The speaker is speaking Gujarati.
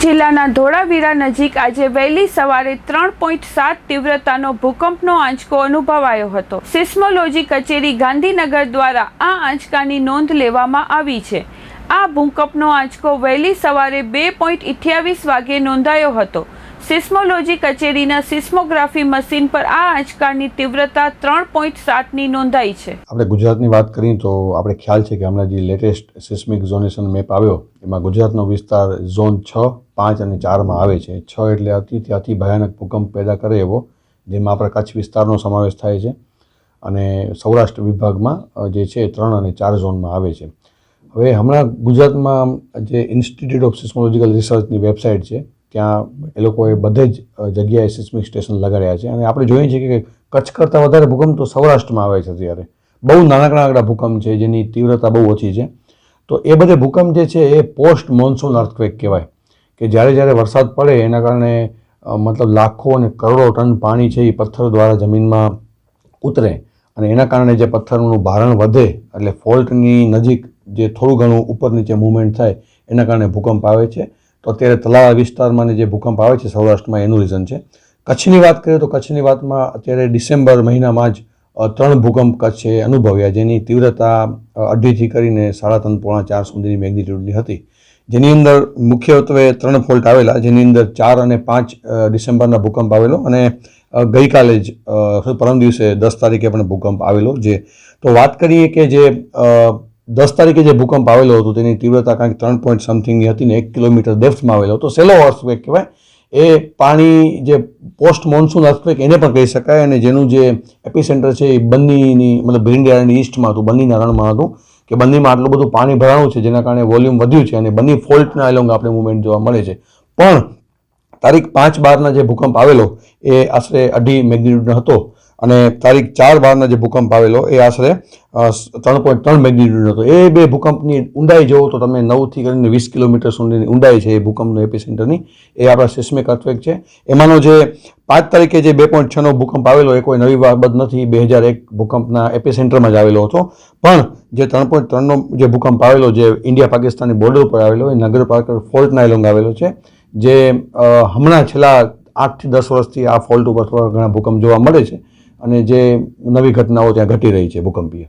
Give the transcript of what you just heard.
જિલ્લાના ધોળાવીરા નજીક આજે વહેલી સવારે 3.7 તીવ્રતાનો ભૂકંપનો આંચકો અનુભવાયો હતો। સિસ્મોલોજી કચેરી ગાંધીનગર દ્વારા આ આંચકાની નોંધ લેવામાં આવી છે। આ ભૂકંપનો આંચકો વહેલી સવારે 2.28 વાગ્યે નોંધાયો હતો। સિસ્મોલોજી કચેરીના સિસ્મોગ્રાફી મશીન પર આ આંચકાની તીવ્રતા 3.7ની નોંધાઈ છે। આપણે ગુજરાતની વાત કરીએ તો આપણે ખ્યાલ છે કે હમણાં જે લેટેસ્ટ સિસ્મિક ઝોનેશન મેપ આવ્યો એમાં ગુજરાતનો વિસ્તાર ઝોન 6, 5 અને 4માં આવે છે। 6 એટલે અતિ ભયાનક ભૂકંપ પેદા કરે એવો, જેમાં આપણા કચ્છ વિસ્તારનો સમાવેશ થાય છે અને સૌરાષ્ટ્ર વિભાગમાં જે છે 3 અને 4 ઝોનમાં આવે છે। હવે હમણાં ગુજરાતમાં જે ઇન્સ્ટિટ્યૂટ ઓફ સિસ્મોલોજીકલ રિસર્ચની વેબસાઇટ છે ત્યાં એ લોકોએ બધે જ જગ્યાએ સિસ્મિક સ્ટેશન લગાડ્યા છે અને આપણે જોઈએ છીએ કે કચ્છ કરતાં વધારે ભૂકંપ તો સૌરાષ્ટ્રમાં આવે છે। અત્યારે બહુ નાનકડા ભૂકંપ છે જેની તીવ્રતા બહુ ઓછી છે। તો એ બધે ભૂકંપ જે છે એ પોસ્ટ મોન્સૂન અર્થક્વેક કહેવાય કે જ્યારે વરસાદ પડે એના કારણે મતલબ લાખો અને કરોડો ટન પાણી છે એ પથ્થર દ્વારા જમીનમાં ઉતરે અને એના કારણે જે પથ્થરનું ભારણ વધે એટલે ફોલ્ટની નજીક જે થોડું ઘણું ઉપર નીચે મૂવમેન્ટ થાય એના કારણે ભૂકંપ આવે છે। તો અત્યારે તળાવ વિસ્તારમાં જે ભૂકંપ આવે છે સૌરાષ્ટ્રમાં એનું રીઝન છે। કચ્છની વાત કરીએ તો કચ્છની વાતમાં અત્યારે ડિસેમ્બર મહિનામાં જ 3 ભૂકંપ કચ્છે અનુભવ્યા, જેની તીવ્રતા 2.5થી કરીને 3.5 પોણા 4 સુધીની મેગ્નિટ્યુડની હતી, જેની અંદર મુખ્યત્વે 3 ફોલ્ટ આવેલા, જેની અંદર 4 અને 5 ડિસેમ્બરના ભૂકંપ આવેલો અને ગઈકાલે જ પરમ દિવસે 10 તારીખે પણ ભૂકંપ આવેલો। તો વાત કરીએ કે જે 10 તારીખે જે ભૂકંપ આવેલો હતો તેની તીવ્રતા કાંઈક 3 પોઈન્ટ સમથિંગની હતી ને 1 કિલોમીટર ડેપ્થમાં આવેલો હતો। સેલો અર્થક્વેક કહેવાય। એ પાણી જે પોસ્ટ મોન્સૂન અર્થક્વેક એને પણ કહી શકાય અને જેનું જે એપિસેન્ટર છે એ બન્નીની મતલબ ભીંડિયાની ઈસ્ટમાં હતું, બન્નીના રણમાં હતું કે બન્નીમાં આટલું બધું પાણી ભરાણું છે જેના કારણે વોલ્યુમ વધ્યું છે અને બન્ની ફોલ્ટના એલોંગ આપણે મુવમેન્ટ જોવા મળે છે। પણ તારીખ 5/12ના જે ભૂકંપ આવેલો એ આશરે 2.5 મેગ્નિટ્યુડનો હતો અને તારીખ 4/12ના જે ભૂકંપ આવેલો એ આશરે 3.3 મેગ્નિટ્યુડનો હતો। એ બે ભૂકંપની ઊંડાઈ જોવો તો તમે 9થી કરીને 20 કિલોમીટર સુધીની ઊંડાઈ છે એ ભૂકંપનો એપિસેન્ટરની, એ આપણા સિસ્મિક અર્થક્વેક છે। એમાંનો જે 5 તારીખે જે 2.6નો ભૂકંપ આવેલો એ કોઈ નવી બાબત નથી, 2001 ભૂકંપના એપિસેન્ટરમાં જ આવેલો હતો। પણ જે 3.3નો જે ભૂકંપ આવેલો જે ઇન્ડિયા પાકિસ્તાનની બોર્ડર પર આવેલો એ નગર પાર્કર ફોલ્ટના એલોંગ આવેલો છે, જે હમણાં છેલ્લા 8થી 10 વર્ષથી આ ફોલ્ટ ઉપર થોડા ઘણા ભૂકંપ જોવા મળે છે અને જે નવી ઘટનાઓ ત્યાં ઘટી રહી છે ભૂકંપીય।